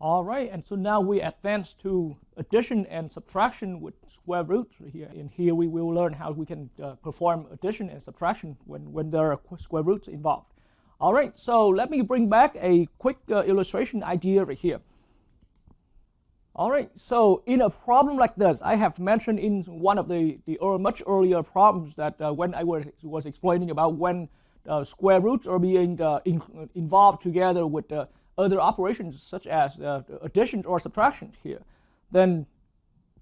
All right, and so now we advance to addition and subtraction with square roots here. And here we will learn how we can perform addition and subtraction when there are square roots involved. All right, so let me bring back a quick illustration idea right here. All right, so in a problem like this, I have mentioned in one of the much earlier problems that when I was explaining about when square roots are being involved together with other operations such as addition or subtraction here, then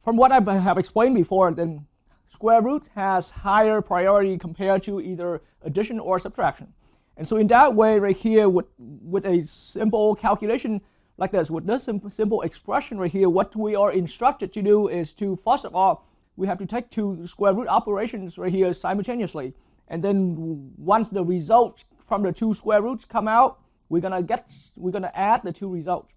from what I have explained before, then square root has higher priority compared to either addition or subtraction. And so in that way right here, with a simple calculation like this, with this simple expression right here, what we are instructed to do is to, first of all, we have to take two square root operations right here simultaneously. And then once the results from the two square roots come out, we're gonna add the two results.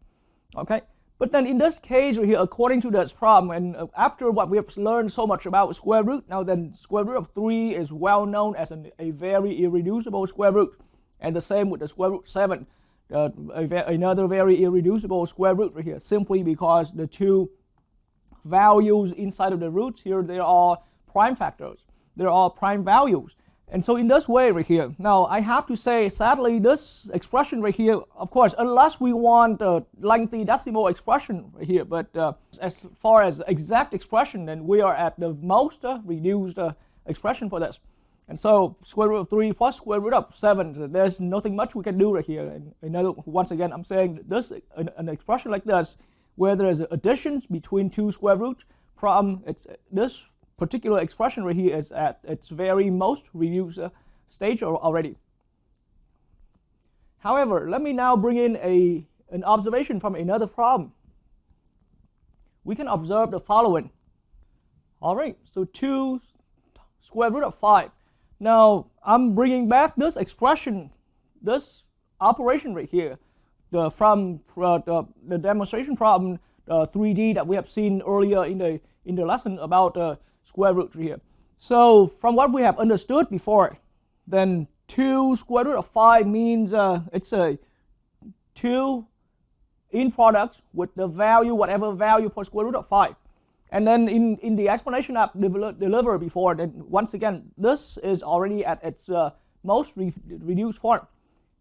Okay? But then in this case right here, according to this problem, and after what we have learned so much about square root, now then square root of 3 is well known as a very irreducible square root. And the same with the square root 7, another very irreducible square root right here, simply because the two values inside of the roots here, they are prime factors. They're all prime values. And so in this way right here, now I have to say, sadly, this expression right here, of course, unless we want a lengthy decimal expression right here, but as far as exact expression, then we are at the most reduced expression for this. And so square root of 3 plus square root of 7, there's nothing much we can do right here. And once again, I'm saying this an expression like this, where there is addition between two square roots, this particular expression right here is at its very most reduced stage already. However, let me now bring in an observation from another problem. We can observe the following. All right, so 2 square root of 5. Now, I'm bringing back this expression, this operation right here, from the demonstration problem 3D that we have seen earlier in the lesson about square root here. So from what we have understood before, then 2 square root of 5 means it's a 2 in products with the value, whatever value for square root of 5. And then in the explanation I've delivered before, then once again, this is already at its most reduced form.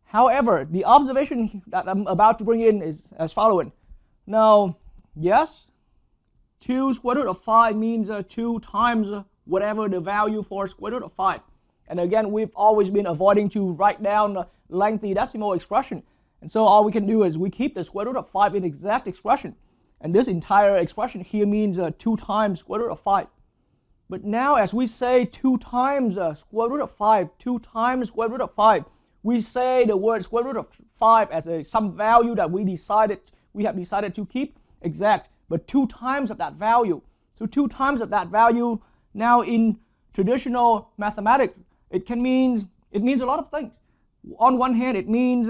However, the observation that I'm about to bring in is as following. Now, yes, 2 square root of 5 means 2 times whatever the value for square root of 5. And again, we've always been avoiding to write down a lengthy decimal expression. And so all we can do is we keep the square root of 5 in exact expression. And this entire expression here means 2 times square root of 5. But now as we say 2 times square root of 5, 2 times square root of 5, we say the word square root of 5 as some value that we have decided to keep exact, but 2 times of that value. So 2 times of that value, now in traditional mathematics, it means a lot of things. On one hand, it means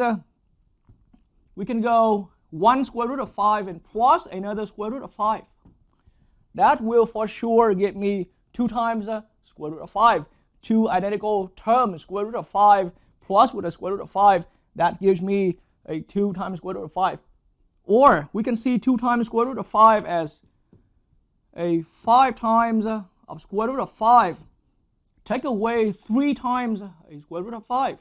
we can go 1 square root of 5 and plus another square root of 5. That will for sure give me 2 times square root of 5. 2 identical terms, square root of 5 plus with a square root of 5, that gives me a 2 times square root of 5. Or we can see 2 times square root of 5 as a 5 times of square root of 5. Take away 3 times a square root of 5.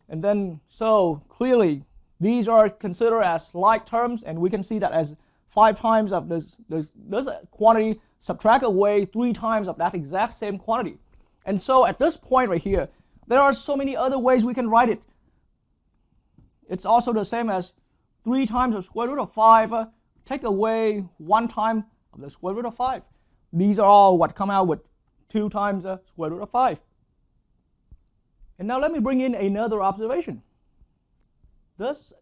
And then, so clearly, these are considered as like terms, and we can see that as 5 times of this quantity, subtract away 3 times of that exact same quantity. And so at this point right here, there are so many other ways we can write it. It's also the same as 3 times the square root of 5, take away 1 time of the square root of 5. These are all what come out with 2 times the square root of 5. And now let me bring in another observation. This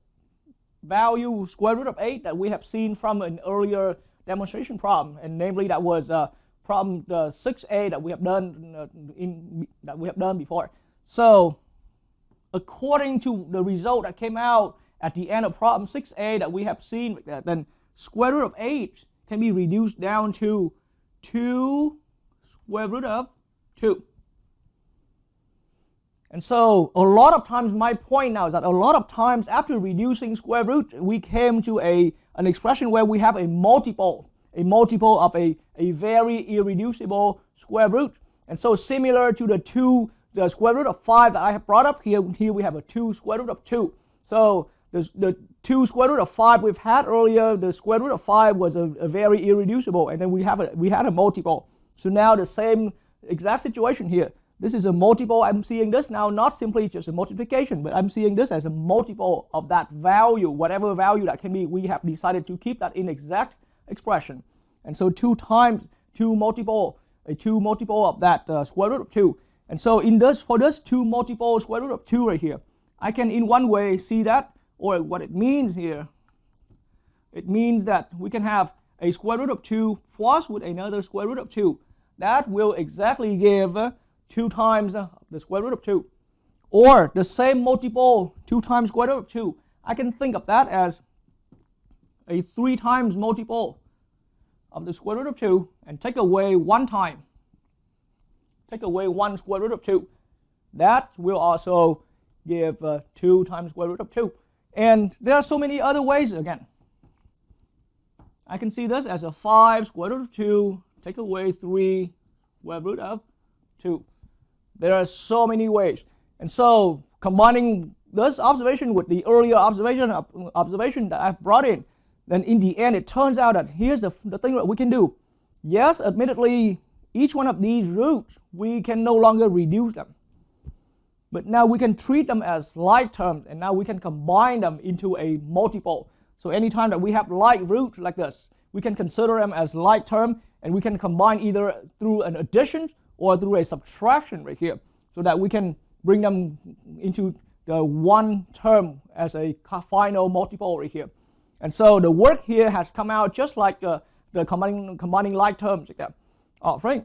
value square root of 8 that we have seen from an earlier demonstration problem, and namely that was problem 6a that we have done before. So according to the result that came out at the end of problem 6a that we have seen, then square root of 8 can be reduced down to 2 square root of 2. And so a lot of times, my point now is that a lot of times after reducing square root, we came to an expression where we have a multiple of a very irreducible square root. And so similar to the square root of 5 that I have brought up here we have a 2 square root of 2. So the 2 square root of 5 we've had earlier, the square root of 5 was a very irreducible, and then we had a multiple. So now the same exact situation here. This is a multiple. I'm seeing this now not simply just a multiplication, but I'm seeing this as a multiple of that value, whatever value that can be. We have decided to keep that in exact expression. And so 2 times 2 multiple, a 2 multiple of that square root of 2. And so for this 2 multiple square root of 2 right here, I can in one way see that, or what it means here, it means that we can have a square root of 2 plus with another square root of 2. That will exactly give 2 times the square root of 2. Or the same multiple, 2 times square root of 2. I can think of that as a 3 times multiple of the square root of 2 and take away 1 time. Take away 1 square root of 2. That will also give 2 times square root of 2. And there are so many other ways again. I can see this as a 5 square root of 2, take away 3 square root of 2. There are so many ways. And so combining this observation with the earlier observation that I've brought in, then in the end it turns out that here's the thing that we can do. Yes, admittedly, each one of these roots, we can no longer reduce them. But now we can treat them as like terms, and now we can combine them into a multiple. So anytime that we have like roots like this, we can consider them as like term, and we can combine either through an addition or through a subtraction right here, so that we can bring them into the one term as a final multiple right here. And so the work here has come out just like the combining like terms like that. All right.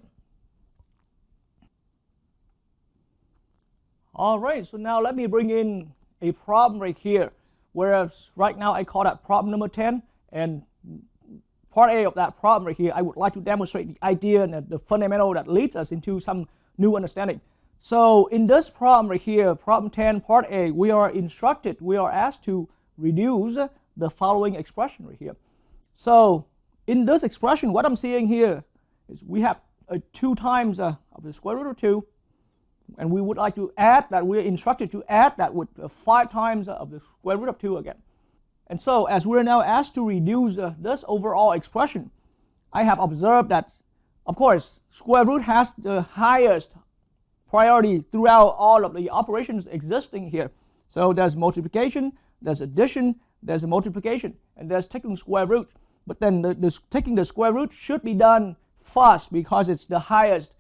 All right, so now let me bring in a problem right here, whereas right now I call that problem number 10, and part A of that problem right here, I would like to demonstrate the idea and the fundamental that leads us into some new understanding. So in this problem right here, problem 10, part A, we are asked to reduce the following expression right here. So in this expression, what I'm seeing here is we have 2 times of the square root of 2, and we would like to add that, we're instructed to add that with 5 times of the square root of 2 again. And so as we're now asked to reduce this overall expression, I have observed that, of course, square root has the highest priority throughout all of the operations existing here. So there's multiplication, there's addition, there's a multiplication, and there's taking square root. But then taking the square root should be done first because it's the highest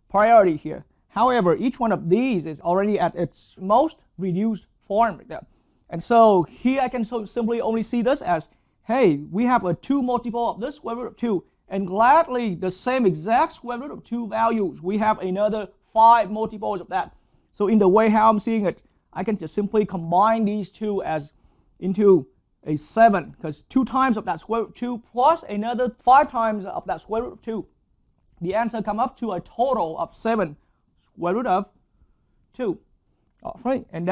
priority here. However, each one of these is already at its most reduced form right there. And so here I can simply only see this as, hey, we have a 2 multiple of this square root of 2, and gladly the same exact square root of 2 values, we have another 5 multiples of that. So in the way how I'm seeing it, I can just simply combine these two as into a 7, because 2 times of that square root of 2 plus another 5 times of that square root of 2. The answer comes up to a total of 7 square root of 2. All right, and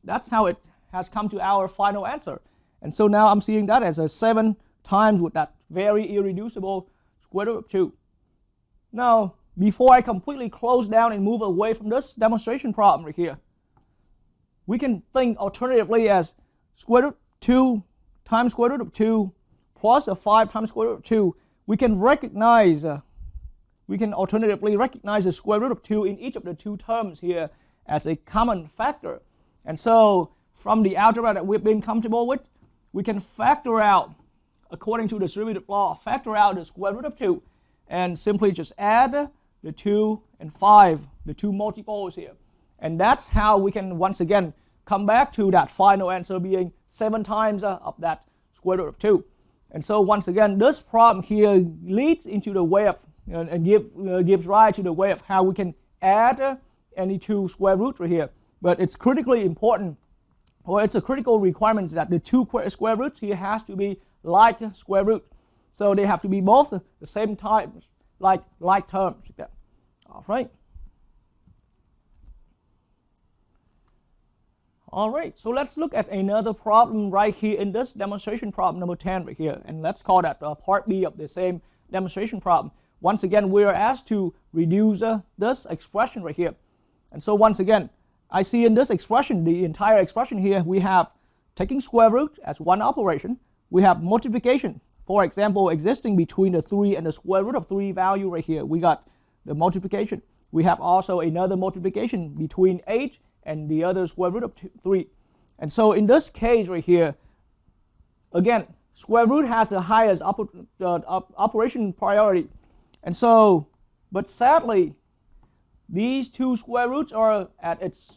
that's how it has come to our final answer. And so now I'm seeing that as a 7 times with that very irreducible square root of 2. Now, before I completely close down and move away from this demonstration problem right here, we can think alternatively as square root of 2 times square root of 2 plus a 5 times square root of 2. We can alternatively recognize the square root of 2 in each of the 2 terms here as a common factor. And so from the algebra that we've been comfortable with, we can factor out, according to the distributive law, factor out the square root of 2 and simply just add the 2 and 5, the 2 multiples here. And that's how we can once again come back to that final answer being 7 times of that square root of 2. And so once again, this problem here leads into the way of, and gives rise to the way of how we can add any 2 square roots right here. But it's critically important, or it's a critical requirement that the 2 square roots here has to be like square root. So they have to be both the same type, like terms. All right. All right, so let's look at another problem right here in this demonstration problem number 10 right here, and let's call that part B of the same demonstration problem. Once again, we are asked to reduce this expression right here. And so once again, I see in this expression, the entire expression here, we have taking square root as one operation. We have multiplication, for example, existing between the 3 and the square root of 3 value right here. We got the multiplication. We have also another multiplication between 8 and the other square root of 3. And so in this case right here, again, square root has the highest operation priority. And so, but sadly, these two square roots are at its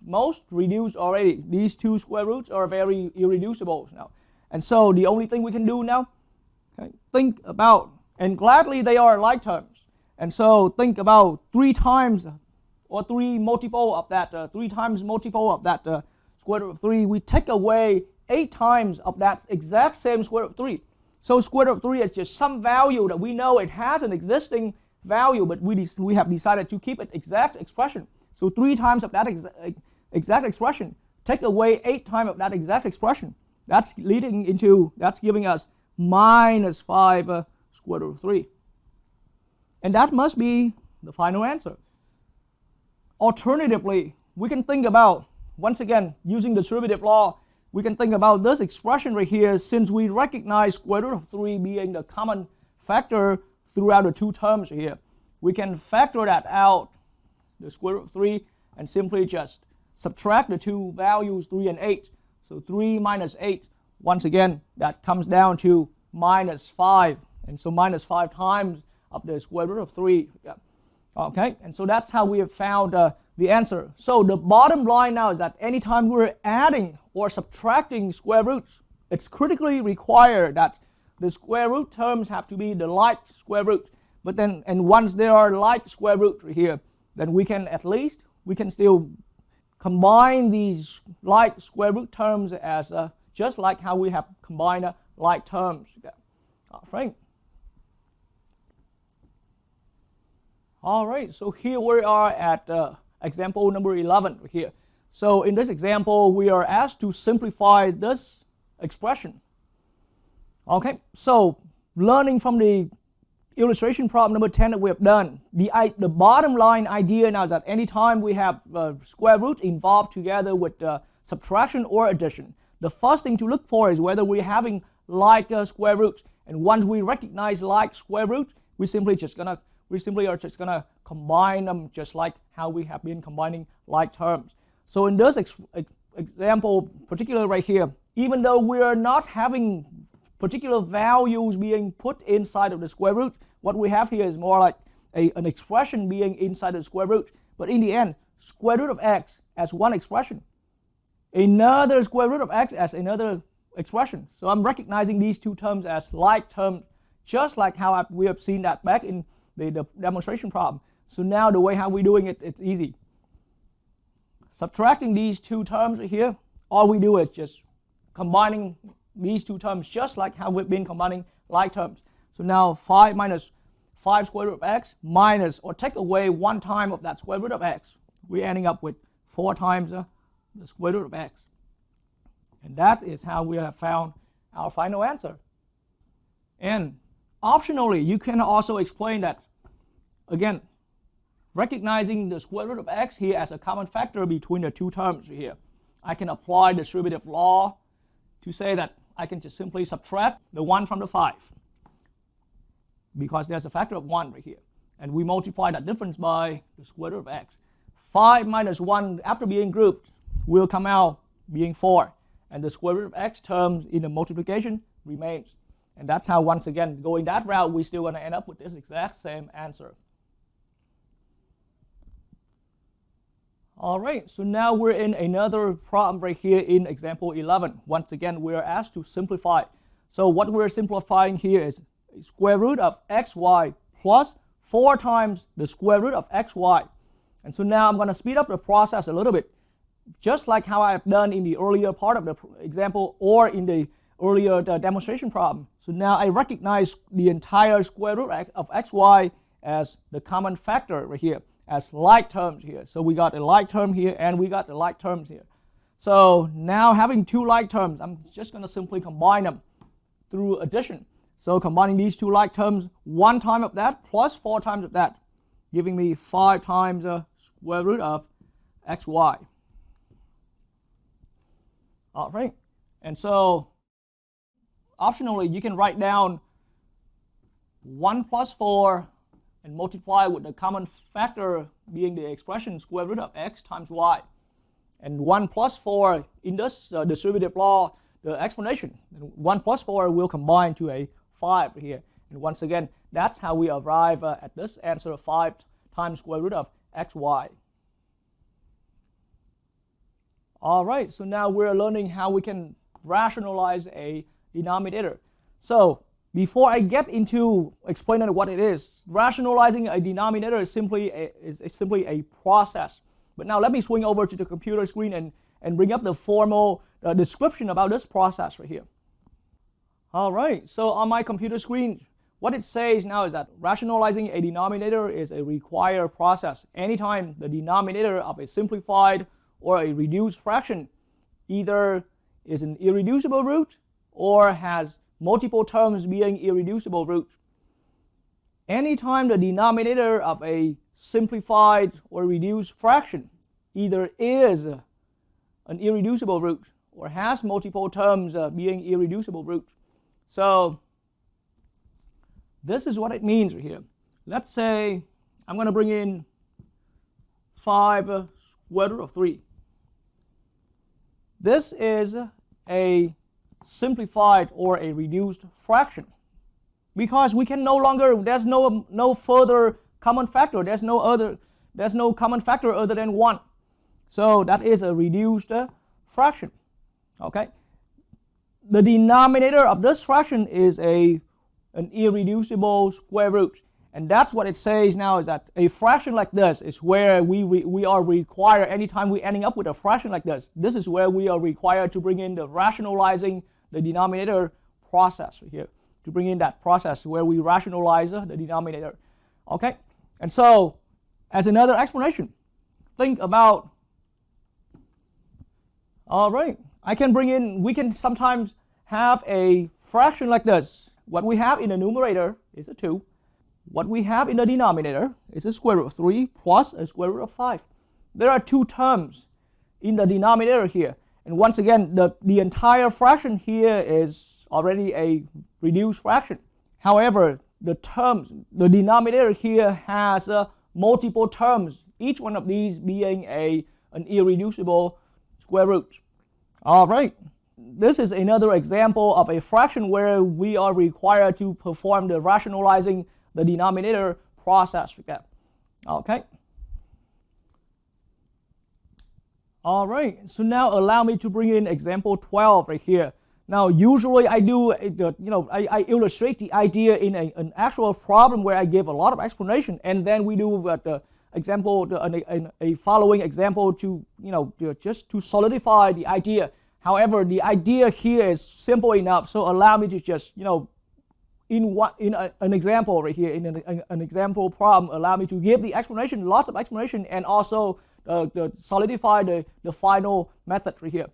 most reduced already. These two square roots are very irreducible now. And so the only thing we can do now, okay, think about, and gladly they are like terms. And so think about 3 times or 3 multiple of that, 3 times multiple of that square root of 3. We take away 8 times of that exact same square root of 3. So square root of 3 is just some value that we know it has an existing value, but we have decided to keep it exact expression. So 3 times of that exact expression, take away 8 times of that exact expression. That's giving us minus 5 square root of 3. And that must be the final answer. Alternatively, we can think about, once again, using the distributive law, we can think about this expression right here, since we recognize square root of 3 being the common factor throughout the two terms here. We can factor that out, the square root of 3, and simply just subtract the two values, 3 and 8. So 3 minus 8, once again, that comes down to minus 5. And so minus 5 times of the square root of 3. Yeah. Okay, and so that's how we have found the answer. So the bottom line now is that anytime we're adding or subtracting square roots, it's critically required that the square root terms have to be the like square root. But then, and once there are like square root here, then we can still combine these like square root terms as just like how we have combined like terms. Frank. All right, so here we are at example number 11 here. So in this example, we are asked to simplify this expression. Okay, so learning from the illustration problem number 10 that we have done, the bottom line idea now is that anytime we have square root involved together with subtraction or addition, the first thing to look for is whether we're having like square roots. And once we recognize like square root, we simply are just gonna combine them just like how we have been combining like terms. So in this example, particular right here, even though we are not having particular values being put inside of the square root, what we have here is more like an expression being inside the square root. But in the end, square root of x as one expression, another square root of x as another expression. So I'm recognizing these two terms as like terms, just like how we have seen that back in the demonstration problem. So now the way how we're doing it, it's easy. Subtracting these two terms here, all we do is just combining these two terms just like how we've been combining like terms. So now 5 minus 5 square root of x minus, or take away 1 time of that square root of x. We're ending up with 4 times the square root of x. And that is how we have found our final answer. And optionally, you can also explain that, again, recognizing the square root of x here as a common factor between the two terms here, I can apply the distributive law to say that I can just simply subtract the 1 from the 5, because there's a factor of 1 right here. And we multiply that difference by the square root of x. 5 minus 1, after being grouped, will come out being 4. And the square root of x terms in the multiplication remains. And that's how, once again, going that route, we're still going to end up with this exact same answer. All right, so now we're in another problem right here in example 11. Once again, we are asked to simplify. So what we're simplifying here is a square root of xy plus 4 times the square root of xy. And so now I'm going to speed up the process a little bit, just like how I've done in the earlier part of the example or in the earlier demonstration problem. So now I recognize the entire square root of xy as the common factor right here, as like terms here. So we got a like term here and we got the like terms here. So now having two like terms, I'm just going to simply combine them through addition. So combining these two like terms, 1 time of that plus 4 times of that, giving me 5 times the square root of xy. All right, and so optionally you can write down 1 plus 4 and multiply with the common factor being the expression square root of x times y. And 1 plus 4 in this distributive law, the explanation, 1 plus 4 will combine to a 5 here. And once again, that's how we arrive at this answer of 5 times square root of xy. All right, so now we're learning how we can rationalize a denominator. So before I get into explaining what it is, rationalizing a denominator is simply a process. But now let me swing over to the computer screen and bring up the formal description about this process right here. All right, so on my computer screen, what it says now is that rationalizing a denominator is a required process. Anytime the denominator of a simplified or a reduced fraction either is an irreducible root or has multiple terms being irreducible root. Anytime the denominator of a simplified or reduced fraction either is an irreducible root or has multiple terms being irreducible root. So this is what it means right here. Let's say I'm going to bring in 5 square root of 3. This is a simplified or a reduced fraction because we can no longer, there's no further common factor, there's no common factor other than 1. So that is a reduced fraction. Okay, the denominator of this fraction is an irreducible square root, and that's what it says now, is that a fraction like this is where we are required, anytime we're ending up with a fraction like this is where we are required to bring in the rationalizing the denominator process right here, to bring in that process where we rationalize the denominator. Okay, and so as another explanation, think about, all right, we can sometimes have a fraction like this. What we have in the numerator is a 2. What we have in the denominator is a square root of 3 plus a square root of 5. There are 2 terms in the denominator here. And once again, the entire fraction here is already a reduced fraction. However, the denominator here has multiple terms, each one of these being an irreducible square root. All right, this is another example of a fraction where we are required to perform the rationalizing the denominator process again. Okay. All right, so now allow me to bring in example 12 right here. Now usually I do, I illustrate the idea in an actual problem where I give a lot of explanation, and then we do the example, a following example to, just to solidify the idea. However, the idea here is simple enough, so allow me to just, an example right here, in an example problem, allow me to give the explanation, lots of explanation, and also solidify the final method right here.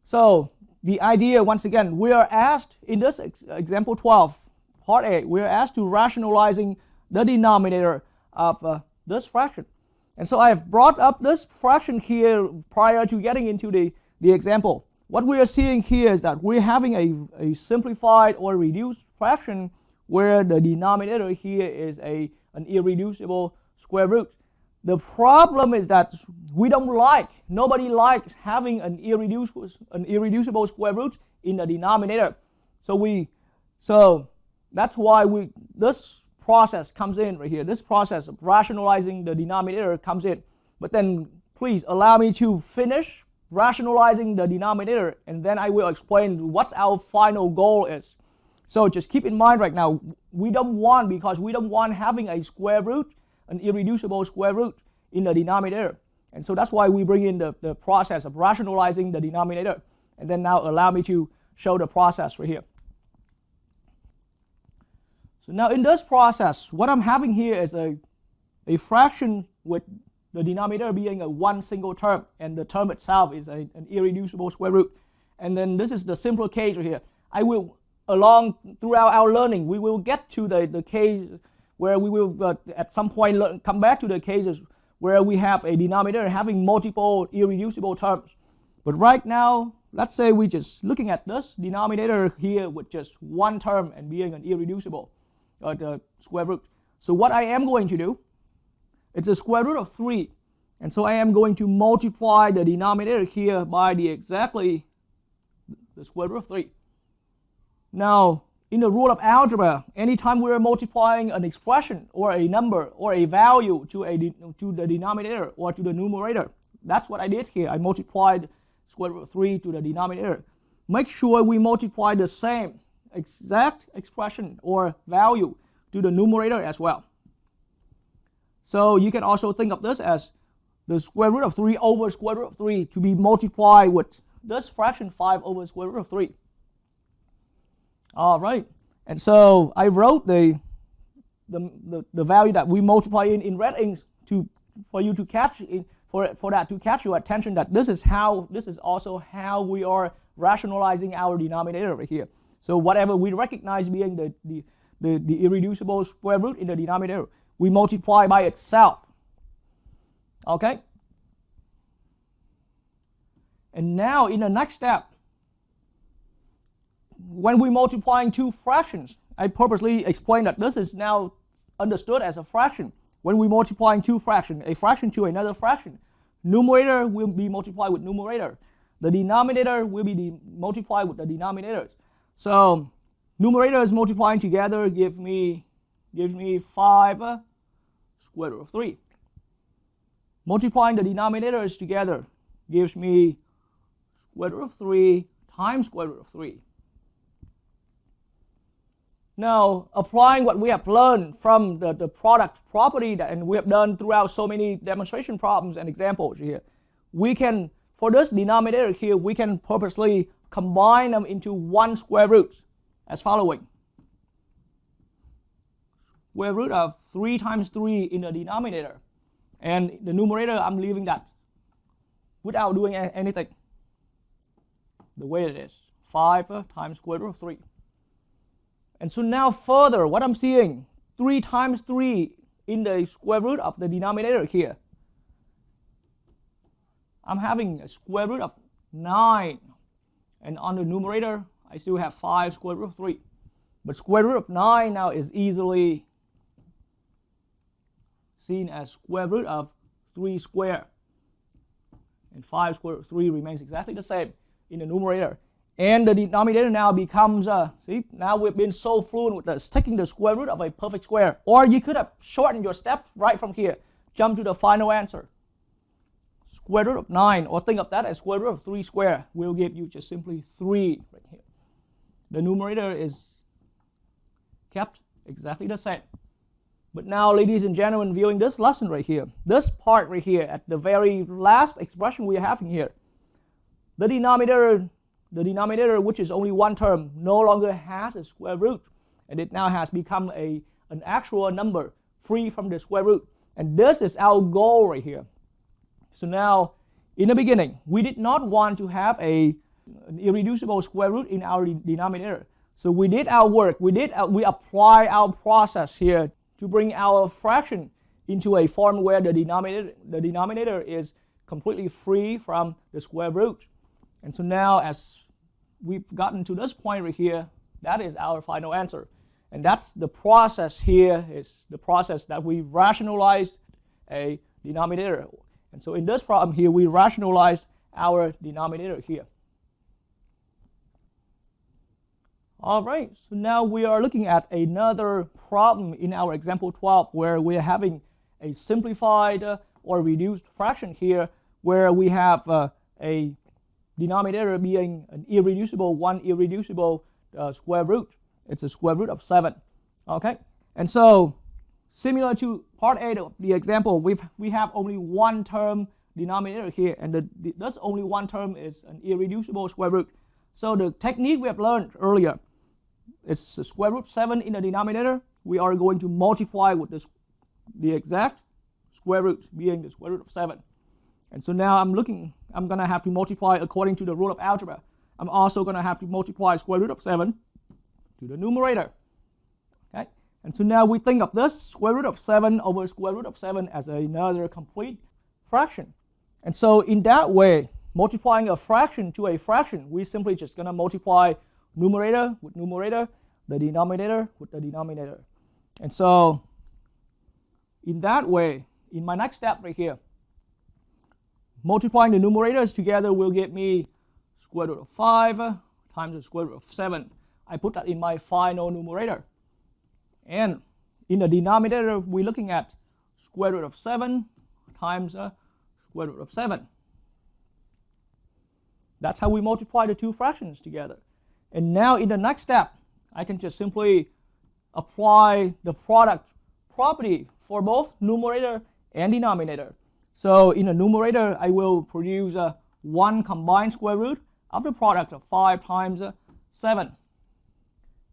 So the idea, once again, we are asked in this example 12, part A, we are asked to rationalizing the denominator of this fraction. And so I have brought up this fraction here prior to getting into the example. What we are seeing here is that we're having a simplified or reduced fraction where the denominator here is an irreducible square root. The problem is that nobody likes having an irreducible square root in the denominator. So that's why this process comes in right here. This process of rationalizing the denominator comes in. But then please allow me to finish rationalizing the denominator, and then I will explain what our final goal is. So just keep in mind right now, we don't want having a square root, an irreducible square root in the denominator. And so that's why we bring in the process of rationalizing the denominator. And then now allow me to show the process right here. So now in this process, what I'm having here is a fraction with the denominator being a one single term, and the term itself is an irreducible square root. And then this is the simpler case right here. I will, throughout our learning, we will get to the case where we will at some point come back to the cases where we have a denominator having multiple irreducible terms. But right now, let's say we're just looking at this denominator here with just one term and being an irreducible square root. So what I am going to do, it's a square root of 3. And so I am going to multiply the denominator here by the square root of 3. Now, in the rule of algebra, anytime we're multiplying an expression or a number or a value to the denominator or to the numerator, that's what I did here. I multiplied square root of 3 to the denominator. Make sure we multiply the same exact expression or value to the numerator as well. So you can also think of this as the square root of 3 over square root of 3 to be multiplied with this fraction 5 over square root of 3. All right, and so I wrote the value that we multiply in red ink for you to catch for that to catch your attention that this is also how we are rationalizing our denominator over here. So whatever we recognize being the irreducible square root in the denominator, we multiply by itself. Okay. And now in the next step, when we're multiplying two fractions, I purposely explained that this is now understood as a fraction. When we're multiplying two fractions, a fraction to another fraction, numerator will be multiplied with numerator. The denominator will be multiplied with the denominators. So numerators multiplying together gives me 5 square root of 3. Multiplying the denominators together gives me square root of 3 times square root of 3. Now, applying what we have learned from the product property and we have done throughout so many demonstration problems and examples here, we can, for this denominator here, we can purposely combine them into one square root as following. Square root of 3 times 3 in the denominator. And the numerator, I'm leaving that without doing anything. The way it is. 5 times square root of 3. And so now further, what I'm seeing, 3 times 3 in the square root of the denominator here. I'm having a square root of 9. And on the numerator, I still have 5 square root of 3. But square root of 9 now is easily seen as square root of 3 squared. And 5 square root of 3 remains exactly the same in the numerator. And the denominator now becomes, see, now we've been so fluent with this, taking the square root of a perfect square. Or you could have shortened your step right from here, jump to the final answer. Square root of 9, or think of that as square root of 3 squared, will give you just simply 3 right here. The numerator is kept exactly the same. But now, ladies and gentlemen, viewing this lesson right here, this part right here, at the very last expression we are having here, the denominator, which is only one term, no longer has a square root, and it now has become an actual number free from the square root. And this is our goal right here. So now, in the beginning, we did not want to have an irreducible square root in our denominator. So we did our work. We apply our process here to bring our fraction into a form where the denominator is completely free from the square root. And so now, as we've gotten to this point right here, that is our final answer. And that's the process here, is the process that we rationalized a denominator. And so in this problem here, we rationalized our denominator here. All right, so now we are looking at another problem in our example 12 where we are having a simplified or reduced fraction here where we have a denominator being an irreducible square root. It's a square root of 7. Okay, and so similar to part A of the example, we have only one term denominator here, and this only one term is an irreducible square root. So the technique we have learned earlier is square root 7 in the denominator. We are going to multiply with the exact square root being the square root of 7. And so now I'm going to have to multiply according to the rule of algebra. I'm also going to have to multiply square root of 7 to the numerator. Okay? And so now we think of this square root of 7 over square root of 7 as another complete fraction. And so in that way, multiplying a fraction to a fraction, we simply just going to multiply numerator with numerator, the denominator with the denominator. And so in that way, in my next step right here, multiplying the numerators together will give me square root of 5 times the square root of 7. I put that in my final numerator. And in the denominator, we're looking at square root of 7 times square root of 7. That's how we multiply the two fractions together. And now in the next step, I can just simply apply the product property for both numerator and denominator. So in the numerator, I will produce one combined square root of the product of 5 times 7.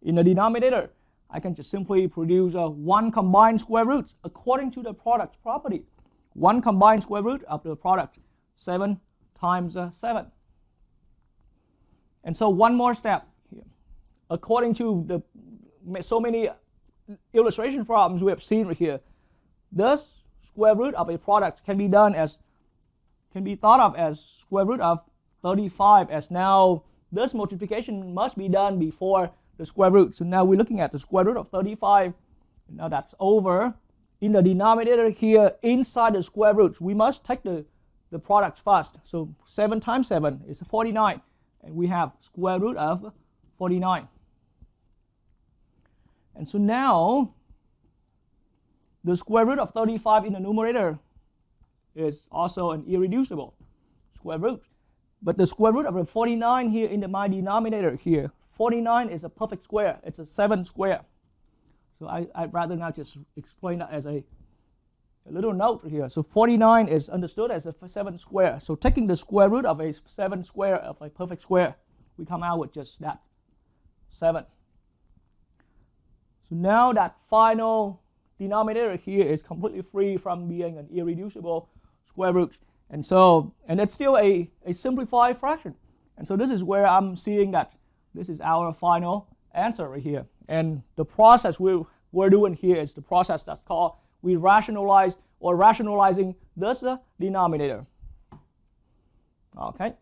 In the denominator, I can just simply produce one combined square root according to the product property. One combined square root of the product, 7 times 7. And so one more step here. According to so many illustration problems we have seen right here, this square root of a product can be thought of as square root of 35, as now this multiplication must be done before the square root. So now we're looking at the square root of 35. Now that's over. In the denominator here, inside the square roots, we must take the product first. So 7 times 7 is 49. And we have square root of 49. And so now, the square root of 35 in the numerator is also an irreducible square root. But the square root of the 49 here in my denominator here, 49 is a perfect square. It's a 7 square. So I'd rather now just explain that as a little note here. So 49 is understood as a 7 square. So taking the square root of a 7 square of a perfect square, we come out with just that, 7. So now that final denominator here is completely free from being an irreducible square root. And it's still a simplified fraction. And so this is where I'm seeing that this is our final answer right here. And the process we're doing here is the process that's called rationalizing this denominator. Okay.